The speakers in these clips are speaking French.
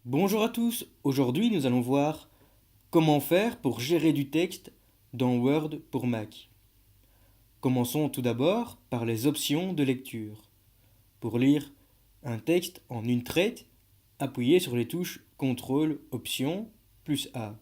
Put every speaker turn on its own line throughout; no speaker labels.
Bonjour à tous, aujourd'hui nous allons voir comment faire pour gérer du texte dans Word pour Mac. Commençons tout d'abord par les options de lecture. Pour lire un texte en une traite, appuyez sur les touches CTRL, Option, plus A.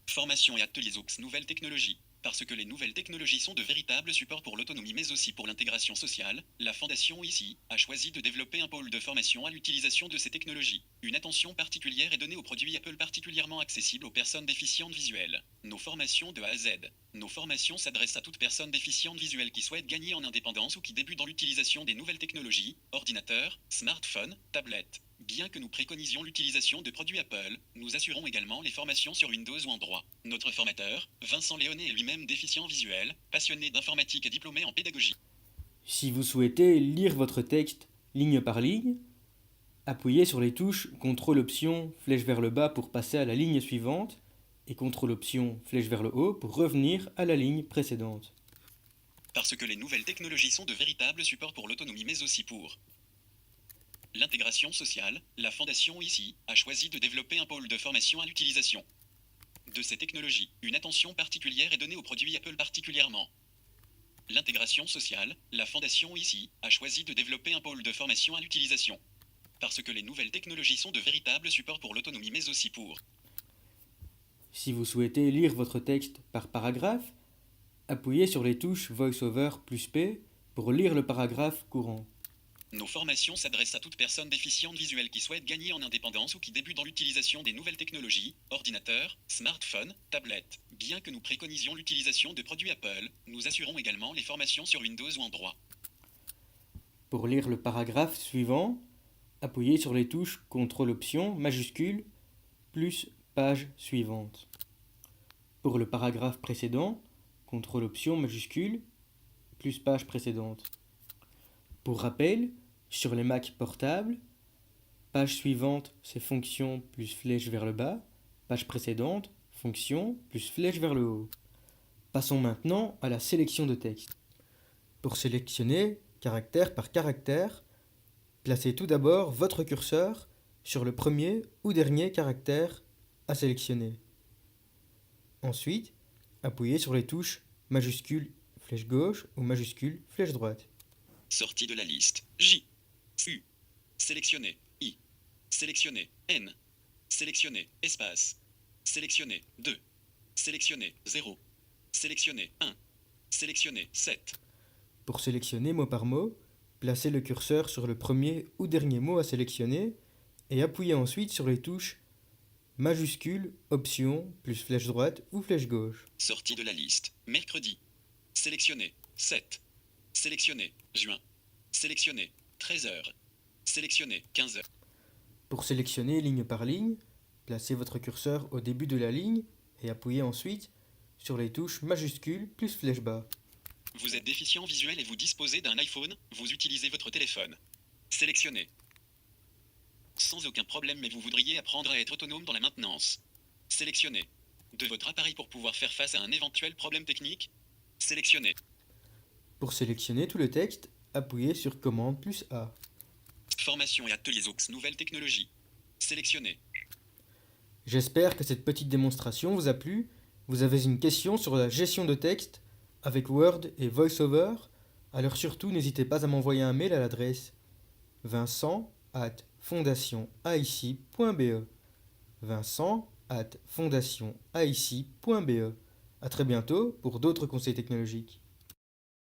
Formation et ateliers Ox Nouvelles Technologies. Parce que les nouvelles technologies sont de véritables supports pour l'autonomie mais aussi pour l'intégration sociale, la Fondation ICI a choisi de développer un pôle de formation à l'utilisation de ces technologies. Une attention particulière est donnée aux produits Apple particulièrement accessibles aux personnes déficientes visuelles. Nos formations de A à Z. Nos formations s'adressent à toute personne déficiente visuelle qui souhaite gagner en indépendance ou qui débute dans l'utilisation des nouvelles technologies, ordinateurs, smartphones, tablettes. Bien que nous préconisions l'utilisation de produits Apple, nous assurons également les formations sur Windows ou Android. Notre formateur, Vincent Léonet, est lui-même déficient visuel, passionné d'informatique et diplômé en pédagogie.
Si vous souhaitez lire votre texte ligne par ligne, appuyez sur les touches CTRL Option flèche vers le bas pour passer à la ligne suivante et CTRL Option flèche vers le haut pour revenir à la ligne précédente.
Parce que les nouvelles technologies sont de véritables supports pour l'autonomie mais aussi pour l'intégration sociale, la Fondation ICI a choisi de développer un pôle de formation à l'utilisation de ces technologies. Une attention particulière est donnée aux produits Apple particulièrement. L'intégration sociale, la Fondation ICI a choisi de développer un pôle de formation à l'utilisation. Parce que les nouvelles technologies sont de véritables supports pour l'autonomie mais aussi pour
Si vous souhaitez lire votre texte par paragraphe, appuyez sur les touches VoiceOver plus P pour lire le paragraphe courant.
nos formations s'adressent à toute personne déficiente visuelle qui souhaite gagner en indépendance ou qui débute dans l'utilisation des nouvelles technologies, ordinateurs, smartphones, tablettes. Bien que nous préconisions l'utilisation de produits Apple, nous assurons également les formations sur Windows ou Android.
Pour lire le paragraphe suivant, appuyez sur les touches CTRL Option majuscule plus page suivante. Pour le paragraphe précédent, CTRL Option majuscule plus page précédente. Pour rappel, sur les Mac portables, page suivante c'est fonction plus flèche vers le bas, page précédente, fonction plus flèche vers le haut. Passons maintenant à la sélection de texte. Pour sélectionner caractère par caractère, placez tout d'abord votre curseur sur le premier ou dernier caractère à sélectionner. Ensuite, appuyez sur les touches majuscule flèche gauche ou majuscule flèche droite.
Sortie de la liste. J. U. Sélectionner. I. Sélectionner. N. Sélectionner. Espace. Sélectionner. 2. Sélectionner. 0. Sélectionner. 1. Sélectionner. 7.
Pour sélectionner mot par mot, placez le curseur sur le premier ou dernier mot à sélectionner et appuyez ensuite sur les touches majuscule, option, plus flèche droite ou flèche gauche.
Sortie de la liste. Mercredi. Sélectionner. 7. Sélectionner. Juin. Sélectionner. 13h. Sélectionner. 15h.
Pour sélectionner ligne par ligne, placez votre curseur au début de la ligne et appuyez ensuite sur les touches majuscule plus flèche bas.
Vous êtes déficient visuel et vous disposez d'un iPhone, vous utilisez votre téléphone. Sélectionnez. Sans aucun problème mais vous voudriez apprendre à être autonome dans la maintenance. Sélectionnez. De votre appareil pour pouvoir faire face à un éventuel problème technique. Sélectionnez.
Pour sélectionner tout le texte, appuyez sur commande plus A.
Formation et ateliers Ox Nouvelles Technologies. Sélectionnez.
J'espère que cette petite démonstration vous a plu. Vous avez une question sur la gestion de texte avec Word et VoiceOver? Alors surtout n'hésitez pas à m'envoyer un mail à l'adresse vincent@fondationaici.be vincent@fondationaici.be. À très bientôt pour d'autres conseils technologiques.